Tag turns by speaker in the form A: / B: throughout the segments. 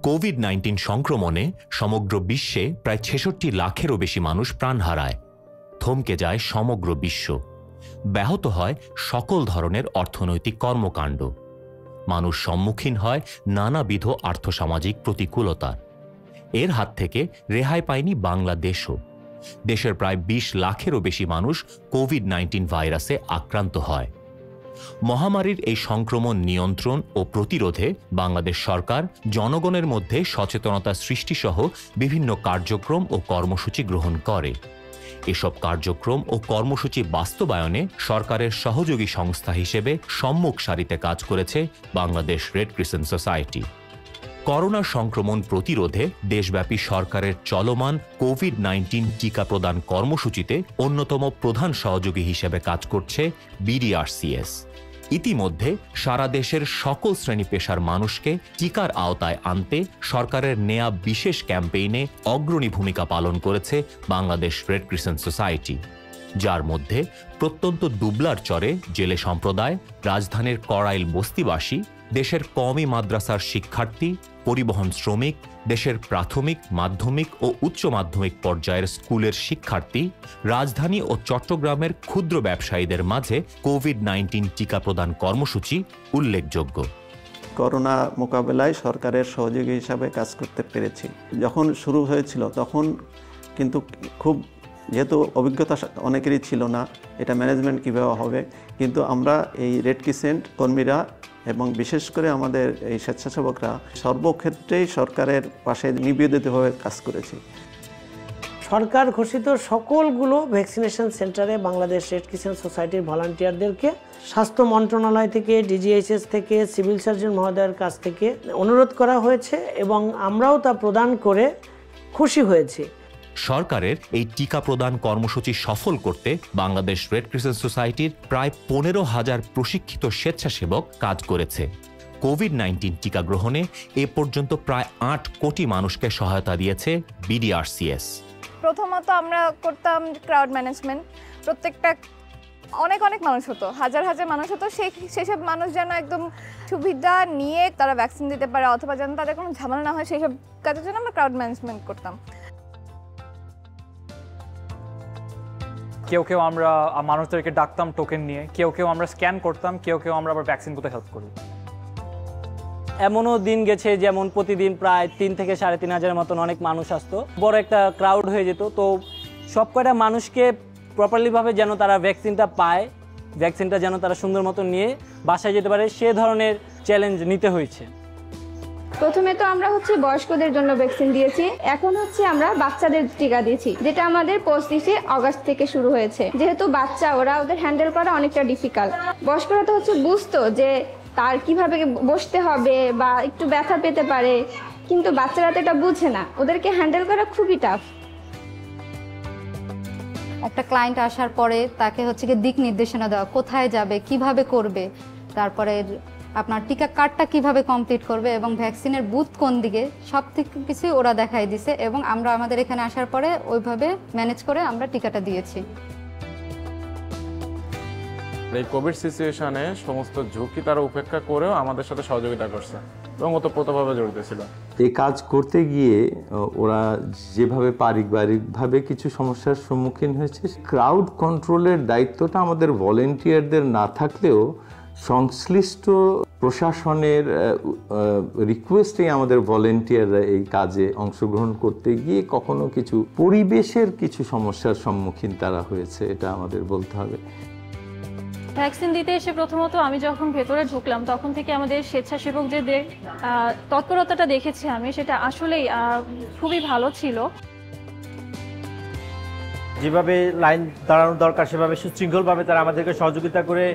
A: COVID-19 সংক্রমণে সমগ্র বিশ্বে প্রায় ৬৬ লাখেরও বেশি মানুষ প্রাণ হারায়। থমকে যায় সমগ্র বিশ্ব। ব্যাহত হয় সকল ধরনের অর্থনৈতিক কর্মকাণ্ড। মানুষ সম্মুখীন হয় নানাবিধ আর্থসামাজিক প্রতিকূলতার। এর হাত থেকে রেহাই পায়নি বাংলাদেশও। দেশের প্রায় ২০ লাখেরও বেশি মানুষ কোভিড-19 ভাইরাসে আক্রান্ত হয়। মহামারীর এই সংক্রমণ নিয়ন্ত্রণ ও প্রতিরোধে বাংলাদেশ সরকার জনগণের মধ্যে সচেতনতা সৃষ্টিসহ বিভিন্ন কার্যক্রম ও কর্মসূচি গ্রহণ করে। এসব কার্যক্রম ও কর্মসূচি বাস্তবায়নে সরকারের সহযোগী সংস্থা হিসেবে সম্মুখ সারিতে কাজ করেছে Bangladesh red crescent society. Corona সংক্রমণ প্রতিরোধে দেশব্যাপী সরকারের চলমান কোভিড-19 টিকা প্রদান কর্মসূচিতে অন্যতম প্রধান সহযোগী হিসেবে কাজ করছে বিডিআরসিএস। ইতিমধ্যে সারা দেশের সকল শ্রেণী পেশার মানুষকে টিকার আওতায় আনতে সরকারের নেয়া বিশেষ ক্যাম্পেইনে অগ্রণী ভূমিকা পালন করেছে বাংলাদেশ রেড ক্রিসেন্ট সোসাইটি, যার মধ্যে প্রত্যন্ত দুবলার চরে জেলে সম্প্রদায়, রাজধানীর কড়াইল বস্তিবাসী, দেশের কওমি মাদ্রাসার শিক্ষার্থী, পরিবহন শ্রমিক, দেশের প্রাথমিক, মাধ্যমিক ও উচ্চ মাধ্যমিক পর্যায়ের স্কুলের শিক্ষার্থী, রাজধানী ও চট্টগ্রামের ক্ষুদ্র ব্যবসায়ীদের মাঝে কোভিড-19 টিকা প্রদান কর্মসূচি উল্লেখযোগ্য।
B: করোনা মোকাবেলায় সরকারের সহযোগী হিসাবে কাজ করতে পেরেছি। যখন শুরু হয়েছিল তখন কিন্তু যেহেতু অভিজ্ঞতা অনেকেরই ছিল না এটা ম্যানেজমেন্ট কীভাবে হবে, কিন্তু আমরা এই রেড ক্রিসেন্ট কর্মীরা এবং বিশেষ করে আমাদের এই স্বেচ্ছাসেবকরা সর্বক্ষেত্রেই সরকারের পাশে নিবেদিতভাবে কাজ করেছি।
C: সরকার ঘোষিত সকলগুলো ভ্যাকসিনেশন সেন্টারে বাংলাদেশ রেড ক্রিসেন্ট সোসাইটির ভলান্টিয়ারদেরকে স্বাস্থ্য মন্ত্রণালয় থেকে, ডিজিএইচএস থেকে, সিভিল সার্জন মহোদয়ের কাছ থেকে অনুরোধ করা হয়েছে এবং আমরাও তা প্রদান করে খুশি হয়েছি।
A: সরকারের এই টিকা প্রদান কর্মসূচি সফল করতে বাংলাদেশ রেড ক্রিসেন্ট সোসাইটির প্রায় ১৫,০০০ প্রশিক্ষিত স্বেচ্ছাসেবক কাজ করেছে। কোভিড-19 টিকা গ্রহণে এ পর্যন্ত প্রায় ৮ কোটি মানুষকে সহায়তা দিয়েছে বিডিআরসিএস।
D: প্রথমত আমরা করতাম ক্রাউড ম্যানেজমেন্ট। প্রত্যেকটা অনেক মানুষ হতো, হাজার মানুষ হতো। সেসব মানুষ যেন একদম সুবিধা নিয়ে তারা ভ্যাকসিন দিতে পারে অথবা যেন তাদের কোনো ঝামেলা না হয়, সেই সব কাজের জন্য আমরা ক্রাউড ম্যানেজমেন্ট করতাম।
E: কেউ আমরা মানুষদেরকে ডাকতাম টোকেন নিয়ে, কেউ আমরা স্ক্যান করতাম, কেউ আমরা আবার ভ্যাকসিন করতে হেল্প করি।
F: এমনও দিন গেছে যেমন প্রতিদিন প্রায় ৩ থেকে ৩,৫০০ মতন অনেক মানুষ আসতো, বড় একটা ক্রাউড হয়ে যেত। তো সব কয়টা মানুষকে প্রপারলিভাবে যেন তারা ভ্যাকসিনটা পায়, ভ্যাকসিনটা যেন তারা সুন্দর মতো নিয়ে বাসায় যেতে পারে, সে ধরনের চ্যালেঞ্জ নিতে হয়েছে।
G: প্রথমে তো আমরা বয়স্কদের জন্য ভ্যাকসিন দিয়েছি, এখন আমরা বাচ্চাদের টিকা দিয়েছি, যেটা আমাদের 25 আগস্ট থেকে শুরু হয়েছে। যেহেতু বাচ্চা, ওদের হ্যান্ডেল করা অনেকটা ডিফিকাল্ট। বয়স্করা তো বুঝতো যে তার কিভাবে বসতে হবে বা একটু ব্যথা পেতে পারে, কিন্তু বাচ্চারা তো এটা বুঝে না, ওদেরকে হ্যান্ডেল করা খুবই টাফ।
H: একটা ক্লায়েন্ট আসার পরে তাকে দিক নির্দেশনা দেওয়া, কোথায় যাবে, কিভাবে করবে, তারপরে আপনার টিকা কার্ডটা কিভাবে কমপ্লিট করবে এবং ভ্যাকসিনের বুথ কোন দিকে, সব কিছুই ওরা দেখাই দিছে এবং আমরা আমাদের এখানে আসার পরে ওইভাবে ম্যানেজ করে আমরা টিকাটা দিয়েছি।
I: এই কোভিড সিচুয়েশনে সমস্ত ঝুঁকি তারা উপেক্ষা করেও আমাদের সাথে সহযোগিতা করছে এবং ওতপ্রোতভাবে জড়িত ছিল।
J: এই কাজ করতে গিয়ে ওরা যেভাবে পারিবারিকভাবে কিছু সমস্যার সম্মুখীন হয়েছে, ক্রাউড কন্ট্রোলের দায়িত্বটা আমাদের ভলেন্টিয়ারদের না থাকলেও সংশ্লিষ্ট প্রশাসনের রিকোয়েস্টেই আমাদের ভলেন্টিয়াররা এই কাজে অংশগ্রহণ করতে গিয়ে কখনো কিছু পরিবেশের কিছু সমস্যার সম্মুখীন তারা হয়েছে, এটা আমাদের বলতে হবে।
K: ভ্যাকসিন দিতে এসে প্রথমত আমি যখন ভেতরে ঢুকলাম তখন থেকে আমাদের স্বেচ্ছাসেবকদের তৎপরতাটা দেখেছি আমি, সেটা আসলেই খুবই ভালো ছিল।
L: যেভাবে লাইন দাঁড়ানো দরকার সেভাবে সুশৃঙ্খলভাবে তারা আমাদেরকে সহযোগিতা করে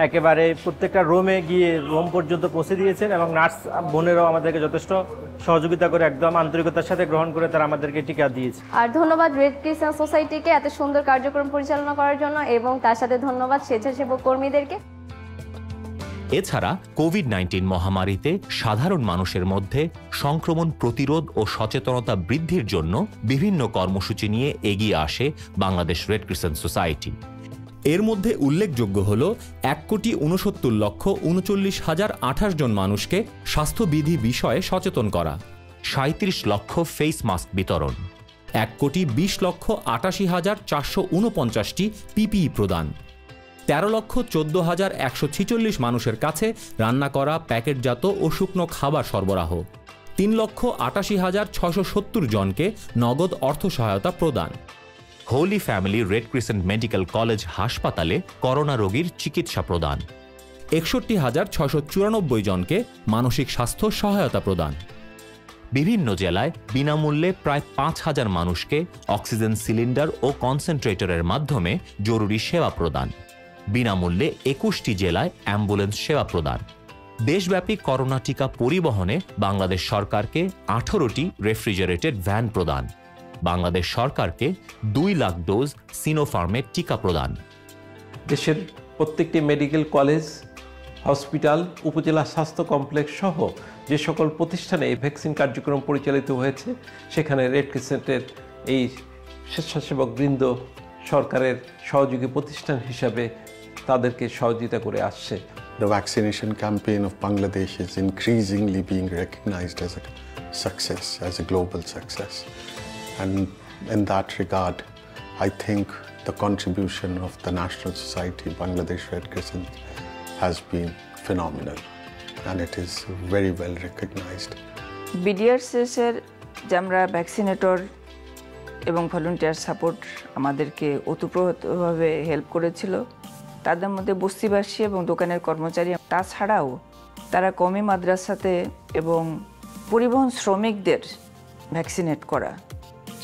L: একেবারে প্রত্যেকটা রুমে গিয়ে রুম পর্যন্ত পৌঁছে দিয়েছেন এবং নার্স বোনেরাও আমাদেরকে যথেষ্ট সহযোগিতা করে একদম আন্তরিকতার সাথে গ্রহণ করে তারা আমাদেরকে টিকা দিয়েছে।
M: আর ধন্যবাদ রেড ক্রিসেন্ট সোসাইটিকে এত সুন্দর কার্যক্রম পরিচালনা করার জন্য এবং তার সাথে ধন্যবাদ স্বেচ্ছাসেবক কর্মীদেরকে।
A: এছাড়া কোভিড-19 মহামারীতে সাধারণ মানুষের মধ্যে সংক্রমণ প্রতিরোধ ও সচেতনতা বৃদ্ধির জন্য বিভিন্ন কর্মসূচি নিয়ে এগিয়ে আসে বাংলাদেশ রেড ক্রিসেন্ট সোসাইটি। এর মধ্যে উল্লেখযোগ্য হল ১,৬৯,৩৯,০৩৮ জন মানুষকে স্বাস্থ্যবিধি বিষয়ে সচেতন করা, 37 লক্ষ ফেস মাস্ক বিতরণ, 1,20,88,449টি পিপিই প্রদান, 13,14,146 মানুষের কাছে রান্না করা প্যাকেটজাত ও শুকনো খাবার সরবরাহ, 3,88,670 জনকে নগদ অর্থ সহায়তা প্রদান। Holy Family Red Crescent Medical College হাসপাতালে করোনা রোগীর চিকিৎসা প্রদান, 61,694 জনকে মানসিক স্বাস্থ্য সহায়তা প্রদান। বিভিন্ন জেলায় বিনামূল্যে প্রায় 5,000 মানুষকে অক্সিজেন সিলিন্ডার ও কনসেন্ট্রেটরের মাধ্যমে জরুরি সেবা প্রদান, বিনামূল্যে 21টি জেলায় অ্যাম্বুলেন্স সেবা প্রদান। দেশব্যাপী করোনা টিকা পরিবহনে বাংলাদেশ সরকারকে 18টি রেফ্রিজারেটেড ভ্যান প্রদান, বাংলাদেশ সরকারকে 2 লাখ ডোজ সিনোফার্মের টিকা প্রদান।
N: দেশের প্রত্যেকটি মেডিকেল কলেজ, হসপিটাল, উপজেলা স্বাস্থ্য কমপ্লেক্স সহ যে সকল প্রতিষ্ঠানে এই ভ্যাকসিন কার্যক্রম পরিচালিত হয়েছে সেখানে রেড ক্রিসেন্টের এই স্বেচ্ছাসেবক বৃন্দ সরকারের সহযোগী প্রতিষ্ঠান হিসাবে তাদেরকে সহযোগিতা করে আসছে।
O: The vaccination campaign of Bangladesh is increasingly being recognized as a success, as a global success. And in that regard, I think the contribution of the National Society Bangladesh Red Crescent has been phenomenal and it is very well recognized.
P: BDRCS-এর যে আমরা vaccinator এবং volunteer support আমাদেরকে ওতপ্রোতভাবে help করেছিল। তাদের মধ্যে বস্তিবাসী এবং দোকানের কর্মচারী, তাছাড়াও তারা কওমি মাদ্রাসাতে এবং পরিবহন শ্রমিকদের ভ্যাকসিনেট করা,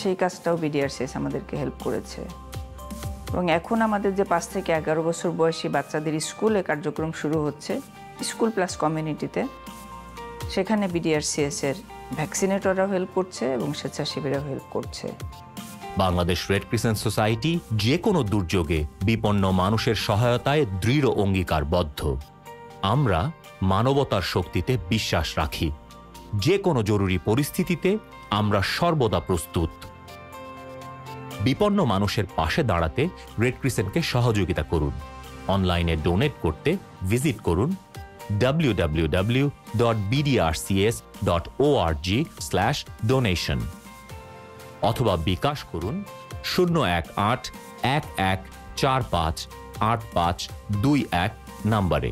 P: সেই কাজটাও BDRCS আমাদেরকে হেল্প করেছে। এবং এখন আমাদের যে 5 থেকে 11 বছর বয়সী বাচ্চাদের স্কুলে কার্যক্রম শুরু হচ্ছে, স্কুল প্লাস কমিউনিটিতে, সেখানে BDRCS-এর ভ্যাকসিনেটররাও হেল্প করছে এবং স্বেচ্ছাসেবীরাও হেল্প করছে।
A: বাংলাদেশ রেড ক্রিসেন্ট সোসাইটি যে কোনো দুর্যোগে বিপন্ন মানুষের সহায়তায় দৃঢ় অঙ্গীকারবদ্ধ। আমরা মানবতার শক্তিতে বিশ্বাস রাখি। যে কোনো জরুরি পরিস্থিতিতে আমরা সর্বদা প্রস্তুত। বিপন্ন মানুষের পাশে দাঁড়াতে রেড ক্রিসেন্টকে সহযোগিতা করুন। অনলাইনে ডোনেট করতে ভিজিট করুন www.bdrcs.org/donation অথবা বিকাশ করুন 018-1145-8521 নম্বরে।